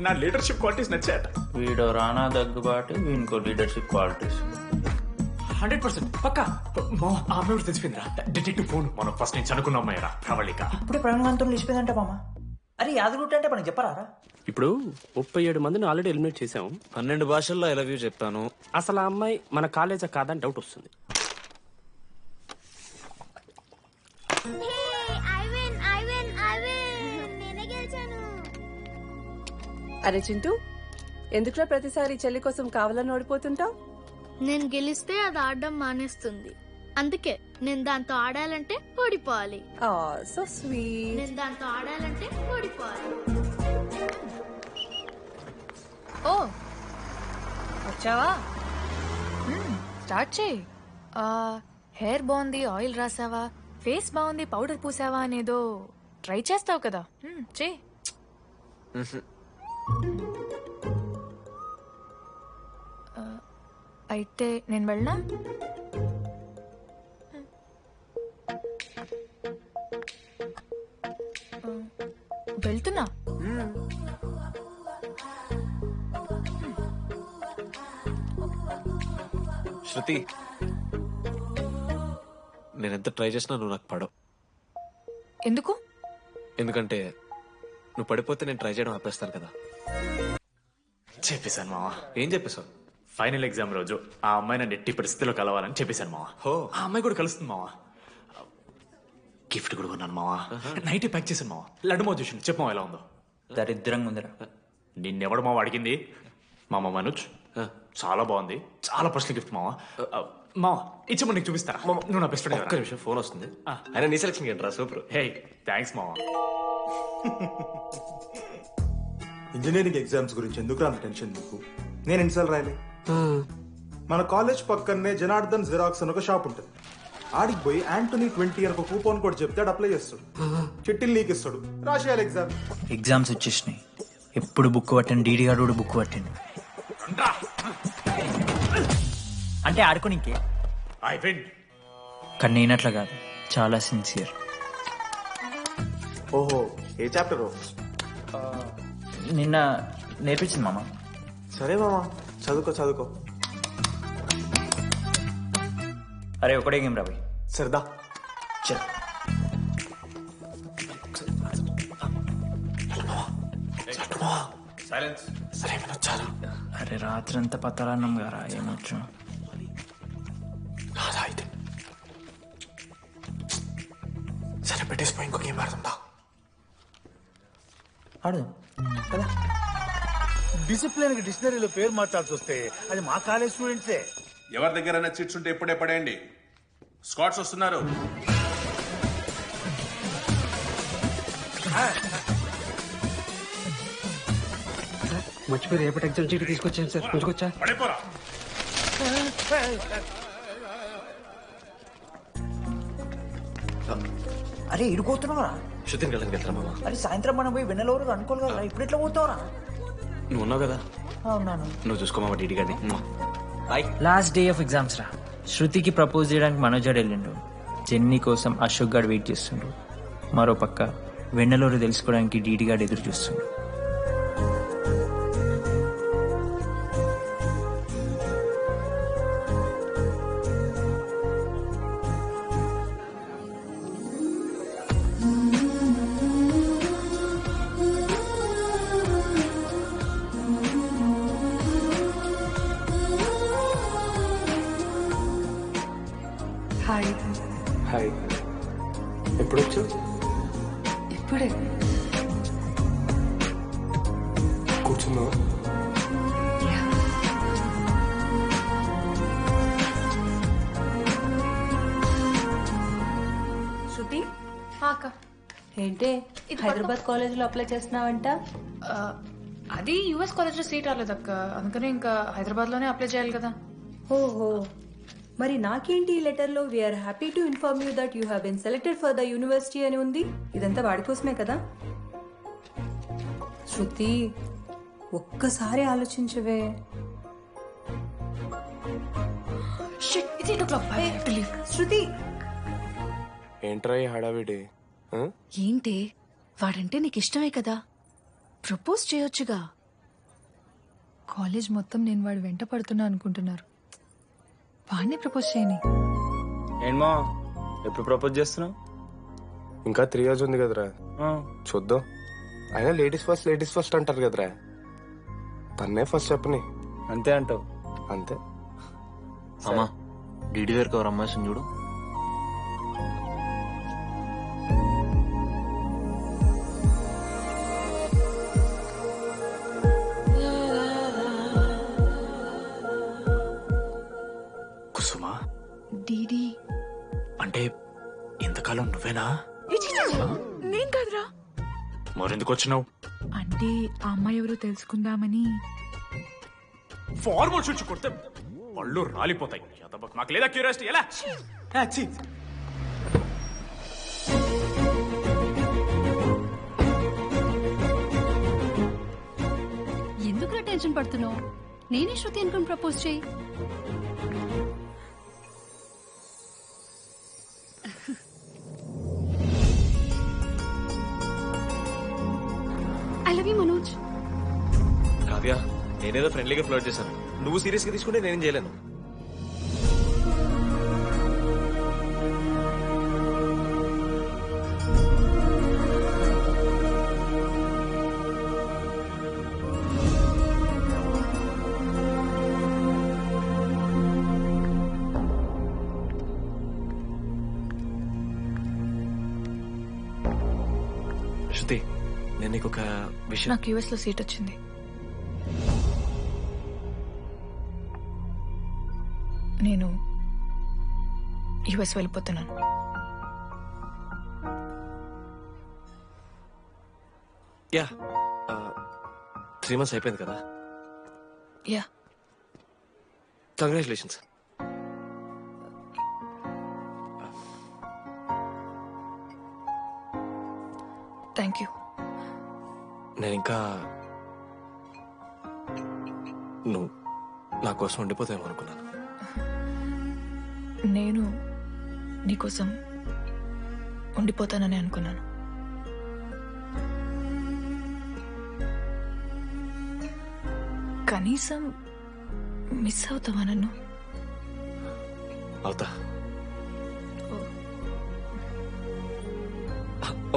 నా leadership qualities నచ్చాట. వీడో రానా దగ్గుబాటు వీనికో లీడర్షిప్ క్వాలిటీస్. 100% పక్కా. మామ ఆ అమ్మాయి కూడా తెలిసిపోయిందిరా. డిటెక్టివ్ ఫోన్ మనం ఫస్ట్ నుంచి అనుకున్న అమ్మాయిరా ప్రవళిక. ఇప్పుడే ప్రవీణ్ లేచిపోయిందంట మామ. అరే యాదగుట్ట అంటే మనకి చెప్పరా? ఇప్పుడు 37 మందిని ఆల్రెడీ ఎలిమినేట్ చేసాం. 12 భాషల్లో ఐ లవ్ యూ చెప్పాను. అసలు ఆ అమ్మాయి మన కాలేజా కాదని డౌట్ వస్తుంది. అరే చింటూ, ఎందుకురా ప్రతిసారి చెల్లి కోసం కావాలని ఓడిపోతుంటావు? నేను గెలిస్తే అది ఆడడం మానేస్తుంది. అందుకే నేను దాంతో ఆడాలంటే ఓడిపోవాలి. So sweet. నేను దాంతో ఆడాలంటే ఓడిపోవాలి. ఓ వచ్చావా? స్టార్ట్ చేయి. హెయిర్ బాగుంది, ఆయిల్ రాసావా, ఫేస్ బాగుంది, పౌడర్ పూసావా అనేదో ట్రై చేస్తావు కదా, చేయి. అయితే నేను వెళ్ళనా? వెళ్తున్నా. శృతి, నేనెంత ట్రై చేసినా నువ్వు నాకు పడవు. ఎందుకు? ఎందుకంటే నువ్వు పడిపోతే నేను ట్రై చేయడం ఆపేస్తాను కదా. చెప్పేశాను మావా. ఏం చెప్పేశావు? ఫైనల్ ఎగ్జామ్ రోజు ఆ అమ్మాయి నన్ను ఎట్టి పరిస్థితిలో కలవాలని చెప్పేశాను మావా. ఆ అమ్మాయి కూడా కలుస్తుంది మావా. గిఫ్ట్ కూడా కొన్నాను మావా. నైట్ ప్యాక్ చేశాను మావా. లడ్డు మావ చూసి చెప్పమా ఎలా ఉందో. దరిద్రంగా ఉందిరా. నిన్నెవడు మావ అడిగింది? మామ మనోజ్. చాలా బాగుంది, చాలా పర్సనల్ గిఫ్ట్ మావా. మావా ఇచ్చమని నీకు చూపిస్తారా? నువ్వు నా బెస్ట్ ఫ్రెండ్. ఒక్క నిమిషం, ఫోన్ వస్తుంది. అయినా నీ సెలక్షన్ ఏంట్రా? సూపర్. హే థ్యాంక్స్ మావా. ఇంజనీరింగ్ ఎగ్జామ్స్ గురించి ఎందుకు అంత టెన్షన్ నీకు? నేను ఎన్నిసార్లు రాయలే. మన కాలేజ్ పక్కనే జనార్దన్ జిరాక్స్ అని ఒక షాప్ ఉంటుంది. ఆడికి పోయి యాంటోనీ 20 అని ఒక కూపన్ కోడ్ చెప్తే అప్లై చేస్తాడు. చిట్టిల్ నీకు ఇస్తాడు, రాసేయాలి ఎగ్జామ్. ఎగ్జామ్స్ వచ్చేసినాయి. ఎప్పుడు బుక్ పట్టాను, డీడీ గారు బుక్ పట్టాను. అంటే ఆడుకోనికే. కానీ నేనట్లా కాదు, చాలా సిన్సియర్. ఓహో, ఏ చాప్టర్? నిన్న నేర్పించింది మామ. సరే మామ, చదువుకో. అరే ఒకటే గేమ్ రాబోయ్. సరదా చల్. సరే వినొచ్చారు. అరే రాత్రంతా పత్తరాన్నం గారా, ఏమొచ్చు. అయితే సరే పెట్టేసిపోయి ఇంకో గేమ్ ఆడుతుందా? ఆడు కదా. డిసిప్లిన్ కి డిక్షనరీలో పేరు మార్చాల్సి వస్తే అది మా కాలేజ్ స్టూడెంట్సే. ఎవరి దగ్గర చిట్స్ ఉంటే ఇప్పుడే పడేయండి. స్కాట్స్ వస్తున్నారు. మర్చిపోయి రేపటి ఎగ్జామ్ చీటి తీసుకొచ్చాను సార్, కొంచెం పడిపోరా. అరే ఇరుకోతున్నావురా. శృతిని వెళ్ళడానికి వెళ్తారా మామ? అరే సాయంత్రం మనం పోయి వెన్నెలవరు అనుకోవాలి కదా, ఇప్పుడు ఎట్లా పోతావురా? నువ్వు ఉన్నావు కదా. అవునాను. నువ్వు చూసుకోమా డీడీ గారిని. లాస్ట్ డే ఆఫ్ ఎగ్జామ్స్ రా. శృతికి ప్రపోజ్ చేయడానికి మనోజాడు వెళ్ళిండు. జెన్నీ కోసం అశోక్ గాడు వెయిట్ చేస్తుండు. మరో పక్క వెన్నెలూరు తెలుసుకోవడానికి డీడీ గాడు ఎదురు చూస్తుండు. హాయ్. హాయ్, ఎప్పుడు వచ్చావు? ఇప్పుడే. కూర్చున్నావా? శృతి, అక్క, ఏంటే హైదరాబాద్ కాలేజ్ లో అప్లై చేస్తున్నావంట? అది యుఎస్ కాలేజ్ లో సీట్ రాలేదు అక్క, అందుకని ఇంకా హైదరాబాద్ లోనే అప్లై చేయాలి కదా. ఓహో, మరి నాకేంటి ఈ లెటర్ లో we are happy to inform you that you have been selected for the university అని ఉంది. ఇదంతా వాడి కోసమే కదా? శృతి, ఒక్కసారి ఆలోచించవే. శృతి, ఏంట్రా ఈ హడావిడి? ఏంటి వాడంటే నీకు ఇష్టమే కదా, ప్రపోజ్ చేయొచ్చుగా. కాలేజ్ మొత్తం నేను వాడు వెంట పడుతున్నా అనుకుంటున్నారు. వాడిని ప్రపోజ్ చేయని. ఏంటమ్మా ఎప్పుడు ప్రపోజ్ చేస్తున్నావు? ఇంకా 3 years ఉంది కదరా, చూద్దాం. అయినా లేడీస్ ఫస్ట్ అంటారు కదరా, తన్నే ఫస్ట్ చెప్పని. అంతే అంటావు? అంతే. అమ్మా డీడీ గారికి ఎవరు అమ్మాయి చూడు. కుసుమా డీడీ అంటే ఇంతకాలం నువ్వేనా? నేను కాదురా. మరెందుకు వచ్చినావు? అంటే ఆ అమ్మాయి ఎవరో తెలుసుకుందామని. ఫార్మల్ షూట్ కొడితే పళ్ళు రాలిపోతాయి. నాకు లేదా క్యూరియాసిటీ? ఎలా ఎందుకు టెన్షన్ పడుతున్నావు? నేనే శృతి అనుకుని ప్రపోజ్ చేయి. I love you Manoj. Kavya, నేనేదో ఫ్రెండ్లీగా ఫ్లోట్ చేశాను. నువ్వు సీరియస్ గా తీసుకుంటే నేనేం చేయలేను. శృతి, నేను నీకు ఒక విషయం. నాకు యుఎస్ లో సీట్ వచ్చింది. నేను యుఎస్ వెళ్ళిపోతున్నాను. యా 3 months అయిపోయింది కదా. యా. కంగ్రాచులేషన్స్. Thank you. నేను ఇంకా నువ్వు నా కోసం ఉండిపోతావేమో అనుకున్నాను. నేను నీకోసం ఉండిపోతానని అనుకున్నాను. కనీసం మిస్ అవుతావా నన్ను? అవుతా.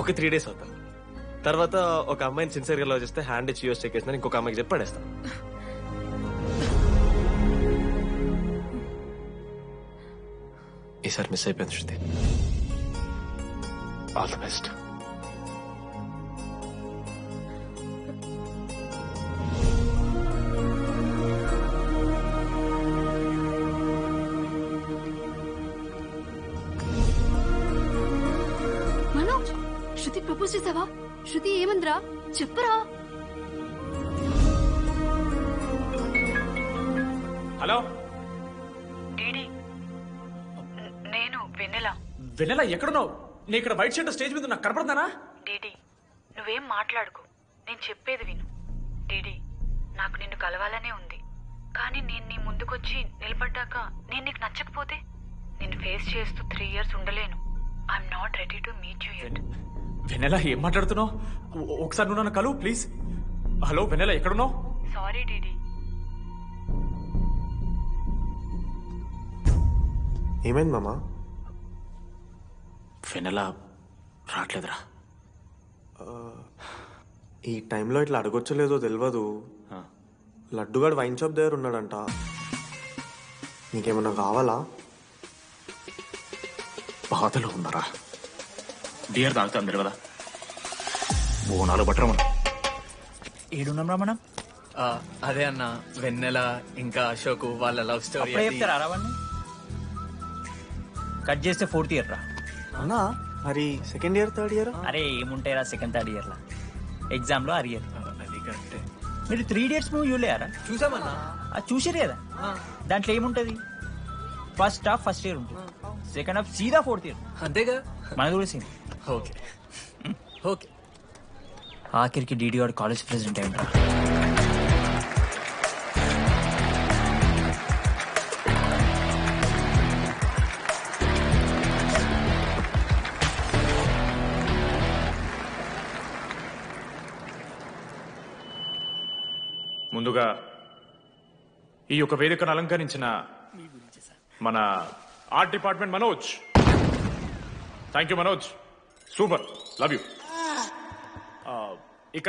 ఒక 3 days అవుతా. తర్వాత ఒక అమ్మాయిని సిన్సియర్ గా లవ్ చేస్తే హ్యాండ్ ఇచ్చి యూఎస్ చెక్కేసిన ఇంకొక అమ్మాయికి చెప్పి పడేస్తాను. ఈసారి మిస్ అయిపోయింది Shruti. All the best. Manoj, Shruti propose చేసావా? శృతి ఏమందిరా చెప్పరా? హలో నేను వెన్నెల. వెన్నెల ఎక్కడున్నావు? నీ ఇక్కడ వైట్ షర్ట్ స్టేజ్ మీద నాకు కనపడతానా? డీడీ నువ్వేం మాట్లాడుకో, నేను చెప్పేది విను. డీడీ నాకు నిన్ను కలవాలనే ఉంది, కానీ నేను నీ ముందుకొచ్చి నిలబడ్డాక నేను నీకు నచ్చకపోతే నిన్ను ఫేస్ చేస్తూ 3 years ఉండలేను. I'm not ready to meet you yet. Vennela ఏం మాట్లాడుతున్నావు? ఒకసారి నువ్వు నన్ను కలువు ప్లీజ్. హలో వెన్నెల ఎక్కడున్నావు? Sorry DD. ఏమైంది మామా? వెన్నెల రావట్లేదురా. ఈ టైంలో ఇట్లా అడగొచ్చలేదో తెలియదు. లడ్డుగాడు వైన్ షాప్ దగ్గర ఉన్నాడంట. నీకేమన్నా కావాలా? బాధలో ఉన్నారా? బియర్ తాగుతా అందరు కదా. బోనాలు బట్టరా మనం. ఏడున్నాం రా మనం? అదే అన్న, వెన్నెల ఇంకా అశోక్ వాళ్ళ లవ్ స్టోరీ. అప్పుడే చెప్తారా రావన్నీ? కట్ చేస్తే 4th year రా. అవునా? మరి 2nd year 3rd year? అరే ఏముంటాయిరా 2nd 3rd year లా. ఎగ్జామ్ లో అరియర్. అది కరెక్టే. మీరు 3 Idiots మూవీ చూడలేరా? చూసామన్నా. అది చూసారు కదా. దాంట్లో ఏముంటది? ఫస్ట్ హాఫ్ ఫస్ట్ ఇయర్ ఉంటుంది, సెకండ్ హాఫ్ సీదా 4th year. అంతేగా. మనది కూడా సీన్. Okay okay. ఆఖరికి డీడీ వాడు కాలేజ్ ప్రెసిడెంట్ అయ్యిండ్రా. ముందుగా ఈ యొక్క వేదికను అలంకరించిన మన art department Manoj. Thank you Manoj, super, love you. ఇక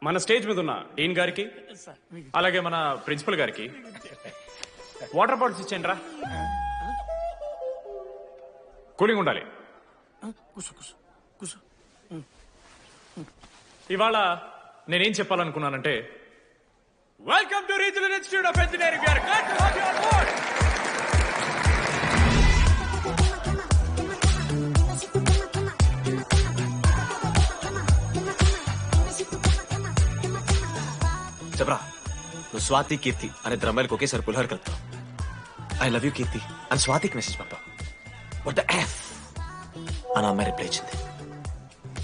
మన స్టేజ్ మీద ఉన్న డీన్ గారికి అలాగే మన ప్రిన్సిపల్ గారికి వాటర్ బాటిల్స్ ఇచ్చేయండి రా, కూలింగ్ ఉండాలి. ఇవాళ నేనేం చెప్పాలనుకున్నానంటే welcome to regional institute of engineering. We are glad to have you on board. చెప్పరా, నువ్వు స్వాతి కీర్తి అనే ద్రమ్మాయిలకు ఒకేసారి పులిహోర కలుపుతావు. ఐ లవ్ యూ కీర్తి అని స్వాతికి మెసేజ్ పంపావు. వాట్ ద ఎఫ్ అని అమ్మాయి రిప్లై ఇచ్చింది.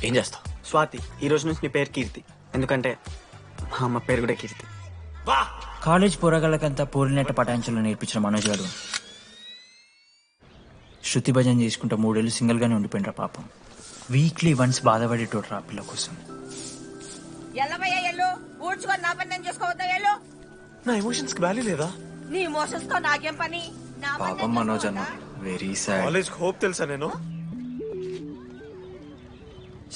ఏం చేస్తావు? స్వాతి, ఈ రోజు నుంచి నీ పేరు కీర్తి, ఎందుకంటే మా అమ్మ పేరు కూడా కీర్తి. కాలేజ్ పోరగాళ్ళకంతా పోలినట్ట పటాంచలు నేర్పించిన మనోజ్ గారు శృతి భజన చేసుకుంటా 3 ఏళ్ళు సింగిల్ గానే ఉండిపోయినరా పాపం. వీక్లీ వన్స్ బాధపడేటోడ్రా పిల్ల కోసం. ఎల్లవయ్యా ఎల్లు, ఊడ్చుకొని నా పని నేను చేసుకోవద్దా ఎల్లు. నా ఎమోషన్స్ కి వాల్యూ లేదా? నీ ఎమోషన్స్ తో నాకేం పని? నా పని పాపం మనోజ్ అన్న, వెరీ సాడ్. కాలేజ్ హోప్ తెలుసా నేను?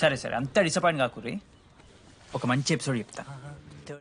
సరే అంత డిసప్పాయింట్ కాకుర్రి, ఒక మంచి ఎపిసోడ్ చెప్తా.